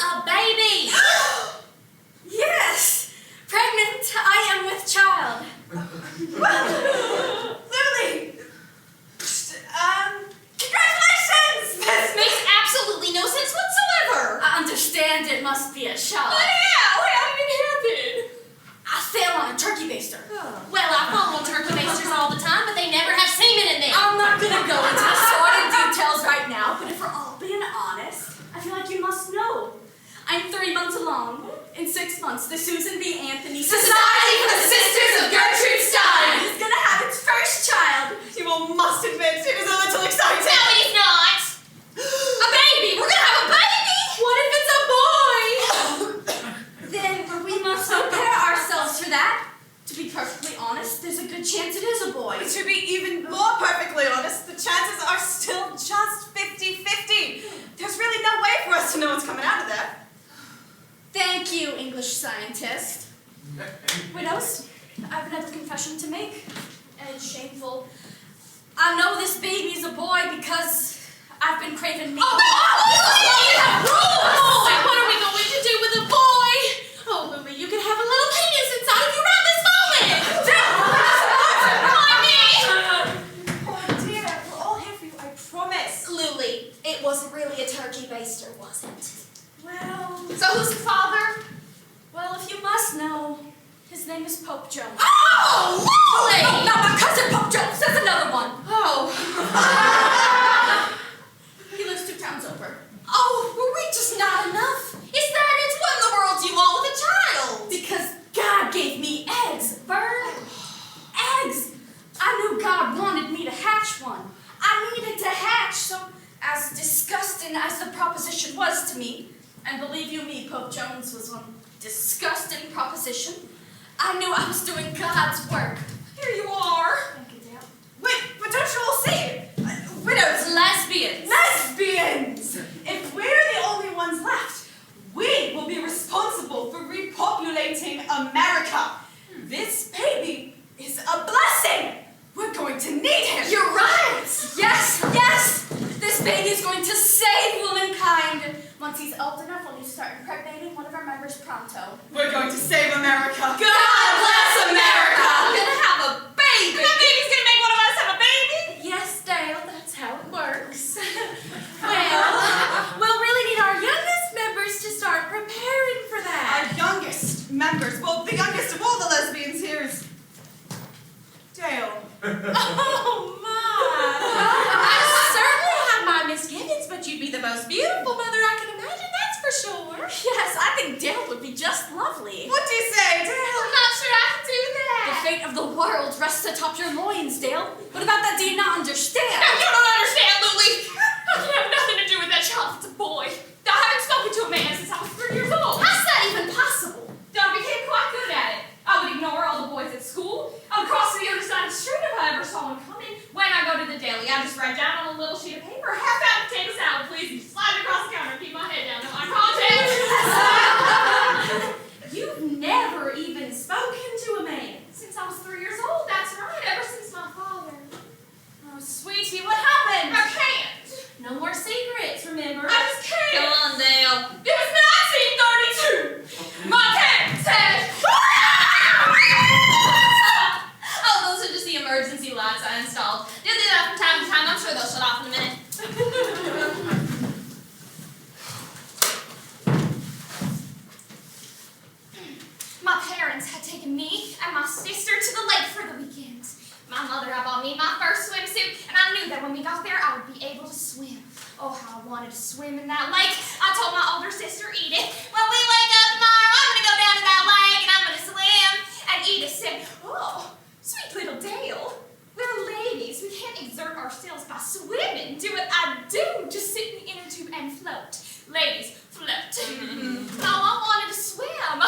a baby! Yes! Pregnant, I am with child. Lulie! Congratulations! This makes absolutely no sense whatsoever! I understand it must be a shock. But how? How did it happen? I fell on a turkey baster. Well, I follow turkey basters all the time, but they never have semen in them. I'm not gonna go into the sordid details right now, but if we're all being honest, I feel like you must know. I'm 3 months along. In 6 months, the Susan B. Anthony Society for the Sisters of Gertrude Stein is gonna have its first child. You all must admit it is a little exciting. No, it is not. A baby! We're gonna have a baby! What if it's a boy? Then we must prepare ourselves for that. To be perfectly honest, there's a good chance it is a boy. To be even more perfectly honest, the chances are still just 50-50. There's really no way for us to know what's coming out of there. Thank you, English scientist. Widows, I have another confession to make, and it's shameful. I know this baby's a boy because I've been craving meat. Oh, what are we going to do with a boy? Oh, Lulie, you can have a little penis inside of you right this moment. Oh dear, we're all here for you, I promise. Lulie, it wasn't really a turkey baster, was it? Well, So who's the father? well, if you must know, his name is Pope Jones. Oh, Lulie! Oh, not my cousin Pope Jones, there's another one. Oh. He lives 2 towns over. Oh, were we just not enough? Is that it? What in the world do you want with a child? Because God gave me eggs, Vern. Eggs. I knew God wanted me to hatch one. I needed to hatch, so as disgusting as the proposition was to me, and believe you me, Pope Jones was one disgusting proposition, I knew I was doing God's work. Here you are. Thank you, Dale. Wait, but don't you all see? Widows, Lesbians. lesbians! If we're the only ones left, we will be responsible for repopulating America. This baby is a blessing. We're going to need him. You're right. Yes, yes. This baby is going to save womankind. Once he's old enough, we'll need to start impregnating one of our members pronto. We're going to save America. God bless America! We're gonna have a baby! That baby's gonna make one of us have a baby? Yes, Dale, that's how it works. Well, we'll really need our youngest members to start preparing for that. Our youngest members, well, the youngest of all the lesbians here is Dale. Oh, my! I certainly have my misgivings, but you'd be the most beautiful mother I can imagine, that's for sure. Yes, I think Dale would be just lovely. What do you say, Dale? I'm not sure I can do The that. fate of the world rests atop your loins, Dale. What about that do you not understand? Now, you don't understand, Lulie. I can have nothing to do with that child if it's a boy. I haven't spoken to a man since I was 3 years old. How's that even possible? I became quite good at it. I would ignore all the boys at school. I would cross to the other side of the street if I ever saw one coming. When I go to the deli, I just write down on a little sheet of paper, half pound potato salad, please, and slide it across the counter and keep my head down. No eye contact. You've never even spoken to a man. Since I was 3 years old, that's right. Ever since my father. Oh, sweetie, what happened? I can't. No more secrets, remember? I just can't. Come on, Dale. It was 1932. My parents said. Oh, those are just the emergency lights I installed. They'll do that from time to time. I'm sure they'll shut off in a minute. My parents had taken me and my sister to the lake for the weekend. My mother had bought me my first swimsuit, and I knew that when we got there, I would be able to swim. Oh, how I wanted to swim in that lake. I told my older sister, Edith, when we wake up tomorrow, I'm going to go down to that lake and I'm going to swim. And Edith said, oh, sweet little Dale, we're ladies. We can't exert ourselves by swimming. Do what I do, just sit in the inner tube and float. Ladies, float. No, I wanted to swim.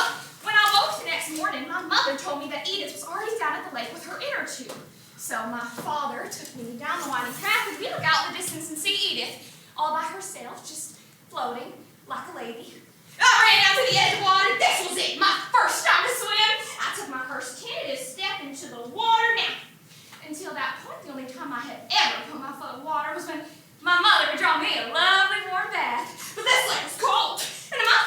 When I woke the next morning, my mother told me that Edith was already down at the lake with her inner tube. So my father took me down the winding path, and we look out in the distance and see Edith all by herself, just floating like a lady. I ran out to the edge of the water. This was it, my first time to swim. I took my first tentative step into the water. Now, until that point, the only time I had ever put my foot in water was when my mother would draw me a lovely warm bath. But this lake was cold, and in my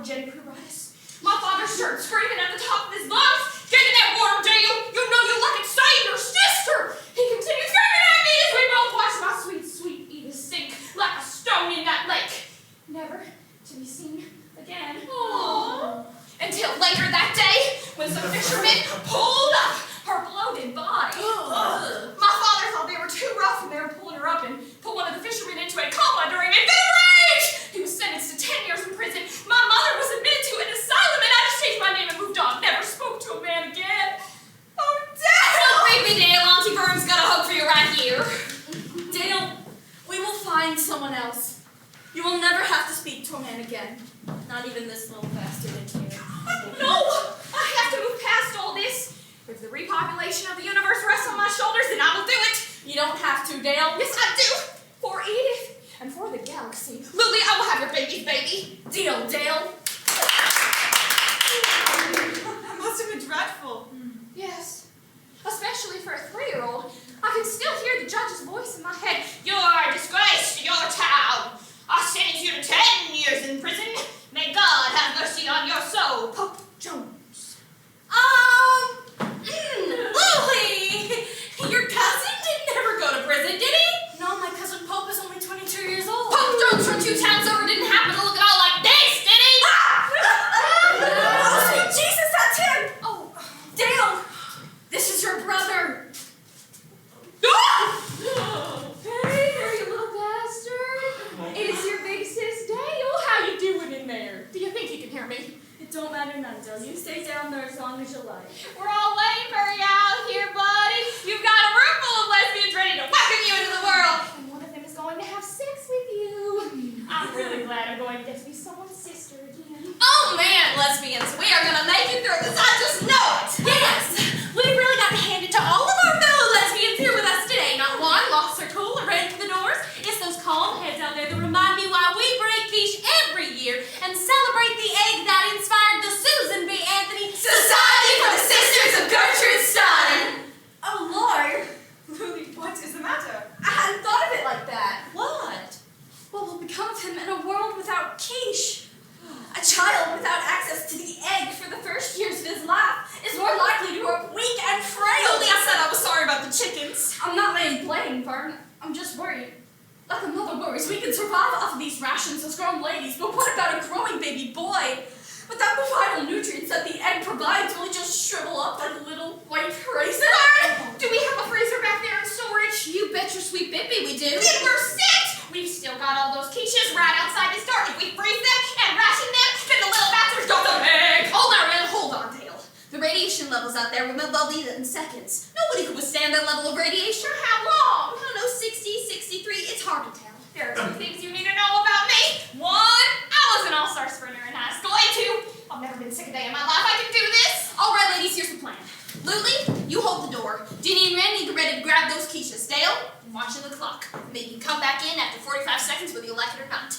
for Jenny Krmpotitch. My father started screaming at the top of his lungs, "Get in that water, Dale! You know you like it, save your sister!" He continued screaming at me as we both watched my sweet, sweet Edith sink like a stone in that lake, never to be seen again. Aww. Until later that day, when some fishermen pulled up her bloated body. My father thought they were too rough and they were pulling her up and put one of the fishermen into a coma during a fit of rage. He was sentenced to 10 years in prison. My mother was admitted to an asylum and I just changed my name and moved on. Never spoke to a man again. Oh, Dale! Don't make me, Dale. Auntie Vern's got a hope for you right here. Dale, we will find someone else. You will never have to speak to a man again. Not even this little bastard in here. No! I have to move past all this. If the repopulation of the universe rests on my shoulders, then I will do it. You don't have to, Dale. Yes, I do. For Edith and for the galaxy. Lulie, I will have your baby's baby. Deal, Dale. That must have been dreadful. Yes. Especially for a 3-year-old. I can still hear the judge's voice in my head. "You're a disgrace to your town. I sentence you to 10 years in prison. May God have mercy on your soul, Pope Jones." Lulie! Your cousin didn't ever go to prison, did he? No, my cousin Pope is only 22 years old. Pope Jones from 2 towns over didn't happen to look at all like this, did he? Oh, sweet Jesus, that's him! Oh, Dale, this is your brother. hey there, you little bastard. It's your big sis Dale. How you doing in there? Do you think you can hear me? It don't matter none, Dale. You stay down there as long as you like. We're all waiting for you out here, buddy. You've got a room full of lesbians ready to welcome you into the world. And one of them is going to have sex with you. I'm really glad I'm going to get to be someone's sister again. Oh man, lesbians, we are gonna make it through this. I just know it. Yes, we've really got to hand it to all of our fellow lesbians here with us today. Not one lost their cool or ran to the doors. It's those calm heads out there that remind me why we break Quiche every year and celebrate the egg that inspired the Susan B. Anthony Society for the Sisters of Gertrude Stein. Oh Lord, Lulie, what is the matter? I hadn't thought of it like that. What? What will become of him in a world without Quiche? A child without access to the egg for the first years of his life is more likely to grow up weak and frail. Lulie, I said I was sorry about the chickens. I'm not laying blame, Vern. I'm just worried. Like a mother worries, we can survive off of these rations as grown ladies, but what about a growing baby boy? Without the vital nutrients that the egg provides, will he just shrivel up like a little white raisin? Do we have a freezer back there in storage? You bet your sweet Bippy we do. Then we're set! We've still got all those quiches right outside this door. If we freeze them and ration them, then the little bastards go to egg! Hold on, Dale. The radiation levels out there will melt all these in seconds. Nobody could withstand that level of radiation. For how long? I don't know, 60, 63, it's hard to tell. There are 2 things you need to know about me. 1, I was an all-star sprinter in high school. And 2, I've never been sick a day in my life. I can do this. All right, ladies, here's the plan. Lulie, you hold the door. Ginny and Wren need to be ready to grab those quiches. Dale, I'm watching the clock. Maybe you can come back in after 45 seconds whether you like it or not.